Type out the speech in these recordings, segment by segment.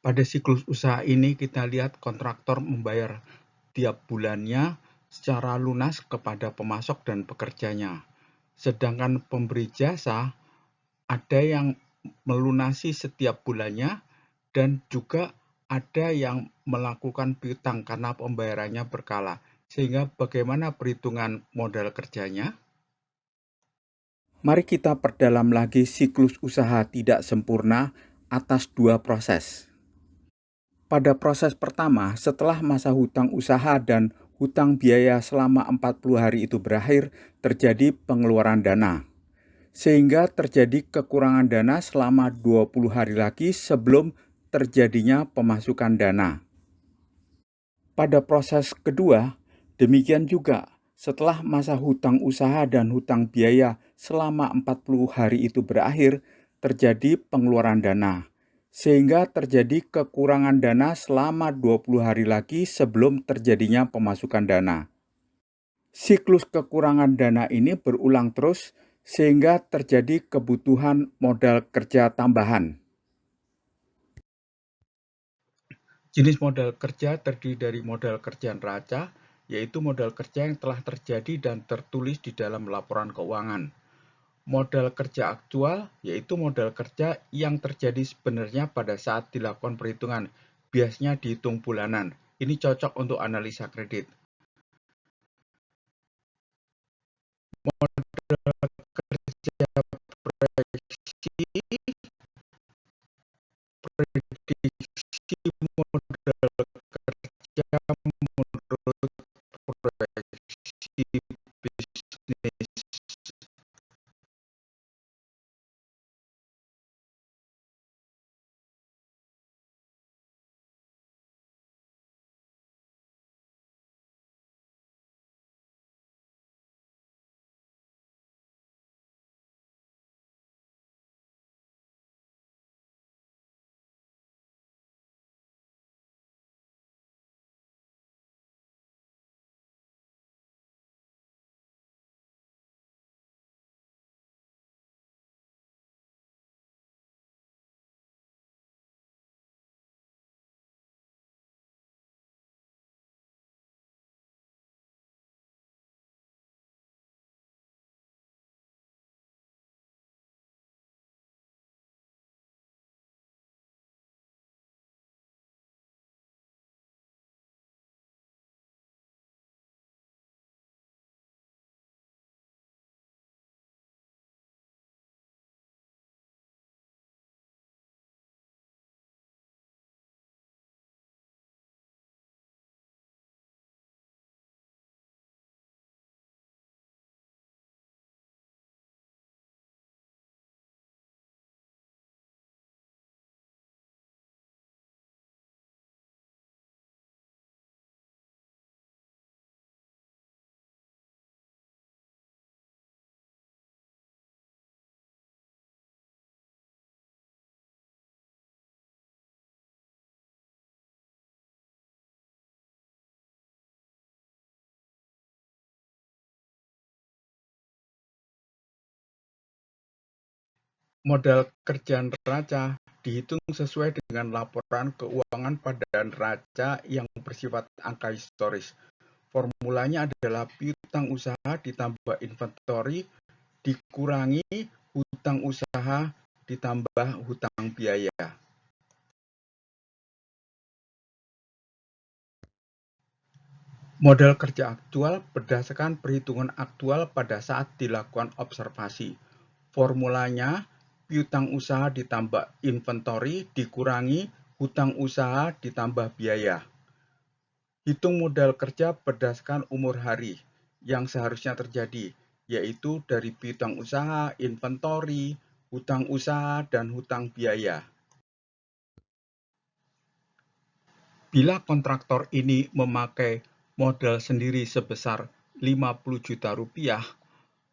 Pada siklus usaha ini kita lihat kontraktor membayar tiap bulannya secara lunas kepada pemasok dan pekerjanya. Sedangkan pemberi jasa ada yang melunasi setiap bulannya dan juga ada yang melakukan piutang karena pembayarannya berkala. Sehingga bagaimana perhitungan modal kerjanya? Mari kita perdalam lagi siklus usaha tidak sempurna atas dua proses. Pada proses pertama, setelah masa hutang usaha dan hutang biaya selama 40 hari itu berakhir, terjadi pengeluaran dana. Sehingga terjadi kekurangan dana selama 20 hari lagi sebelum terjadinya pemasukan dana. Pada proses kedua, demikian juga. Setelah masa hutang usaha dan hutang biaya selama 40 hari itu berakhir, terjadi pengeluaran dana. Sehingga terjadi kekurangan dana selama 20 hari lagi sebelum terjadinya pemasukan dana. Siklus kekurangan dana ini berulang terus sehingga terjadi kebutuhan modal kerja tambahan. Jenis modal kerja terdiri dari modal kerja neraca, yaitu modal kerja yang telah terjadi dan tertulis di dalam laporan keuangan. Modal kerja aktual, yaitu modal kerja yang terjadi sebenarnya pada saat dilakukan perhitungan, biasanya dihitung bulanan. Ini cocok untuk analisa kredit. Modal kerja proyeksi, prediksi modal kerja menurut proyeksi bisnis. Modal kerja neraca dihitung sesuai dengan laporan keuangan pada neraca yang bersifat angka historis. Formulanya adalah piutang usaha ditambah inventory dikurangi hutang usaha ditambah hutang biaya. Modal kerja aktual berdasarkan perhitungan aktual pada saat dilakukan observasi. Formulanya piutang usaha ditambah inventory dikurangi hutang usaha ditambah biaya. Hitung modal kerja berdasarkan umur hari yang seharusnya terjadi, yaitu dari piutang usaha, inventory, hutang usaha, dan hutang biaya. Bila kontraktor ini memakai modal sendiri sebesar 50 juta rupiah,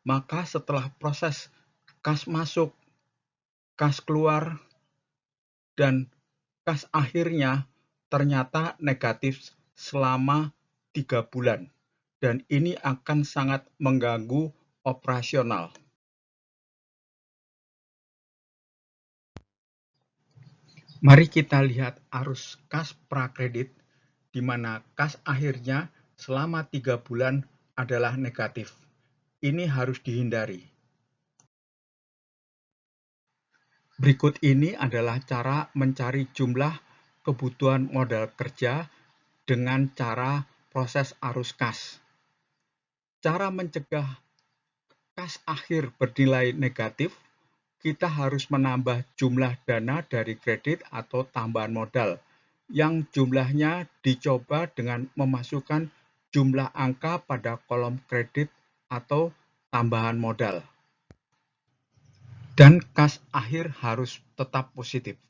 maka setelah proses kas masuk, kas keluar, dan kas akhirnya ternyata negatif selama 3 bulan. Dan ini akan sangat mengganggu operasional. Mari kita lihat arus kas prakredit, di mana kas akhirnya selama 3 bulan adalah negatif. Ini harus dihindari. Berikut ini adalah cara mencari jumlah kebutuhan modal kerja dengan cara proses arus kas. Cara mencegah kas akhir bernilai negatif, kita harus menambah jumlah dana dari kredit atau tambahan modal, yang jumlahnya dicoba dengan memasukkan jumlah angka pada kolom kredit atau tambahan modal. Dan kas akhir harus tetap positif.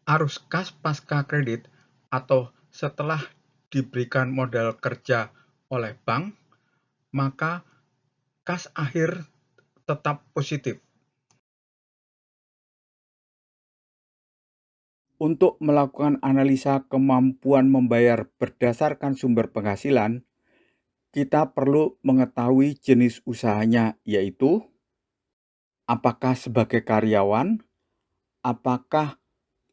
Arus kas pasca kredit atau setelah diberikan modal kerja oleh bank, maka kas akhir tetap positif. Untuk melakukan analisa kemampuan membayar berdasarkan sumber penghasilan, kita perlu mengetahui jenis usahanya, yaitu apakah sebagai karyawan, apakah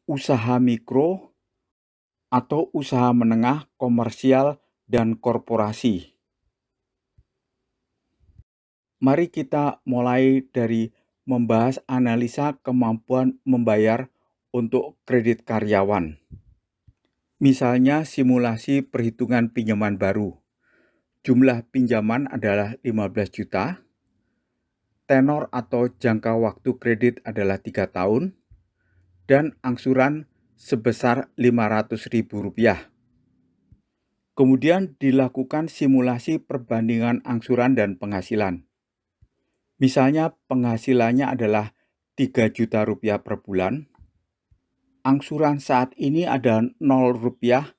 usaha mikro, atau usaha menengah, komersial, dan korporasi. Mari kita mulai dari membahas analisa kemampuan membayar untuk kredit karyawan. Misalnya simulasi perhitungan pinjaman baru. Jumlah pinjaman adalah 15 juta, tenor atau jangka waktu kredit adalah 3 tahun, dan angsuran sebesar Rp500.000. Kemudian dilakukan simulasi perbandingan angsuran dan penghasilan. Misalnya penghasilannya adalah Rp3 juta per bulan. Angsuran saat ini ada Rp0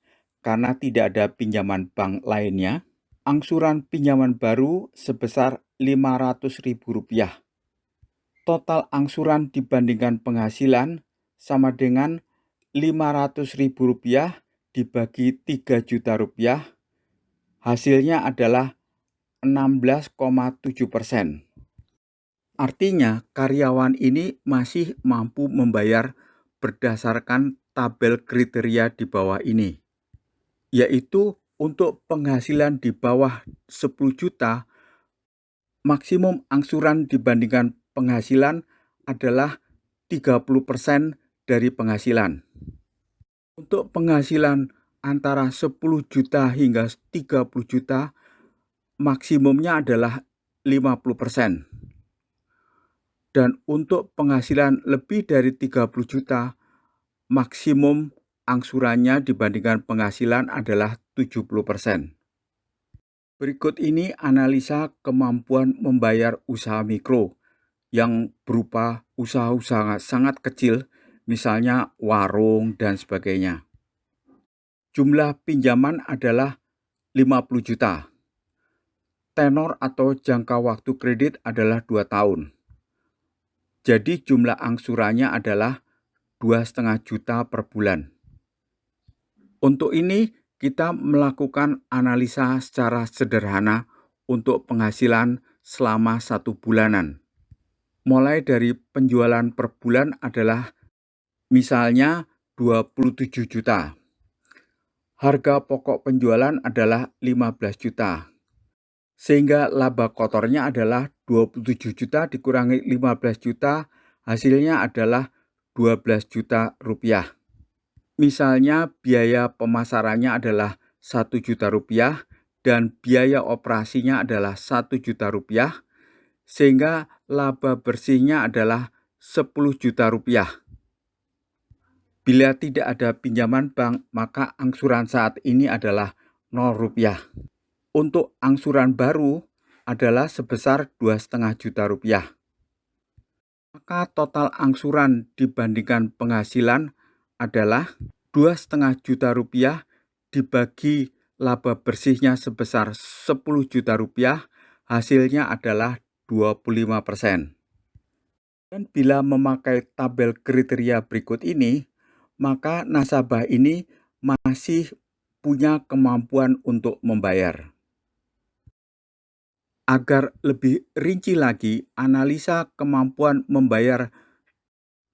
karena tidak ada pinjaman bank lainnya. Angsuran pinjaman baru sebesar Rp500.000. Total angsuran dibandingkan penghasilan sama dengan Rp500.000 dibagi Rp3 juta. Hasilnya adalah 16,7%. Artinya karyawan ini masih mampu membayar berdasarkan tabel kriteria di bawah ini, yaitu untuk penghasilan di bawah 10 juta, maksimum angsuran dibandingkan penghasilan adalah 30% dari penghasilan. Untuk penghasilan antara 10 juta hingga 30 juta, maksimumnya adalah 50%. Dan untuk penghasilan lebih dari 30 juta, maksimum angsurannya dibandingkan penghasilan adalah 70%. Berikut ini analisa kemampuan membayar usaha mikro yang berupa usaha-usaha sangat kecil, misalnya warung dan sebagainya. Jumlah pinjaman adalah 50 juta. Tenor atau jangka waktu kredit adalah 2 tahun. Jadi jumlah angsurannya adalah 2,5 juta per bulan. Untuk ini kita melakukan analisa secara sederhana untuk penghasilan selama 1 bulanan. Mulai dari penjualan per bulan adalah misalnya 27 juta. Harga pokok penjualan adalah 15 juta. Sehingga laba kotornya adalah 27 juta dikurangi 15 juta, hasilnya adalah 12 juta rupiah. Misalnya biaya pemasarannya adalah 1 juta rupiah dan biaya operasinya adalah 1 juta rupiah, sehingga laba bersihnya adalah 10 juta rupiah. Bila tidak ada pinjaman bank, maka angsuran saat ini adalah 0 rupiah. Untuk angsuran baru adalah sebesar 2,5 juta rupiah. Maka total angsuran dibandingkan penghasilan adalah 2,5 juta rupiah dibagi laba bersihnya sebesar 10 juta rupiah, hasilnya adalah 25%. Dan bila memakai tabel kriteria berikut ini, maka nasabah ini masih punya kemampuan untuk membayar. Agar lebih rinci lagi, analisa kemampuan membayar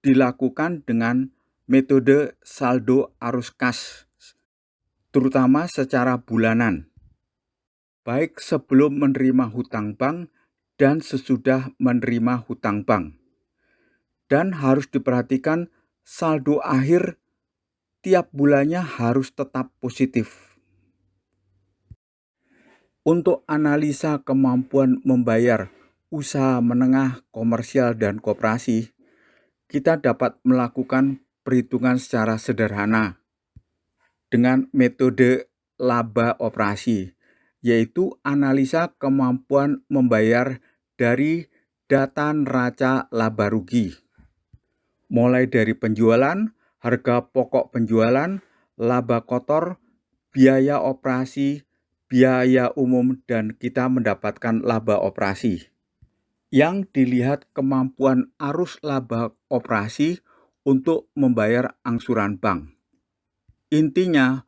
dilakukan dengan metode saldo arus kas, terutama secara bulanan, baik sebelum menerima hutang bank dan sesudah menerima hutang bank. Dan harus diperhatikan saldo akhir tiap bulannya harus tetap positif. Untuk analisa kemampuan membayar usaha menengah, komersial, dan koperasi, kita dapat melakukan perhitungan secara sederhana dengan metode laba operasi, yaitu analisa kemampuan membayar dari data neraca laba rugi, mulai dari penjualan, harga pokok penjualan, laba kotor, biaya operasi, biaya umum, dan kita mendapatkan laba operasi. Yang dilihat kemampuan arus laba operasi untuk membayar angsuran bank. Intinya,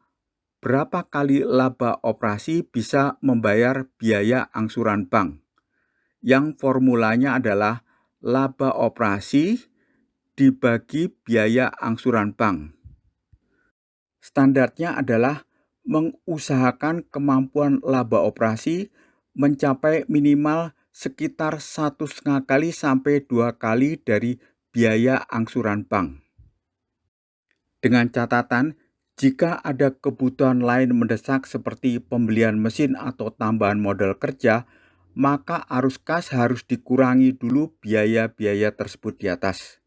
berapa kali laba operasi bisa membayar biaya angsuran bank? Yang formulanya adalah laba operasi dibagi biaya angsuran bank. Standarnya adalah mengusahakan kemampuan laba operasi mencapai minimal sekitar 1,5 kali sampai 2 kali dari biaya angsuran bank. Dengan catatan, jika ada kebutuhan lain mendesak seperti pembelian mesin atau tambahan modal kerja, maka arus kas harus dikurangi dulu biaya-biaya tersebut di atas.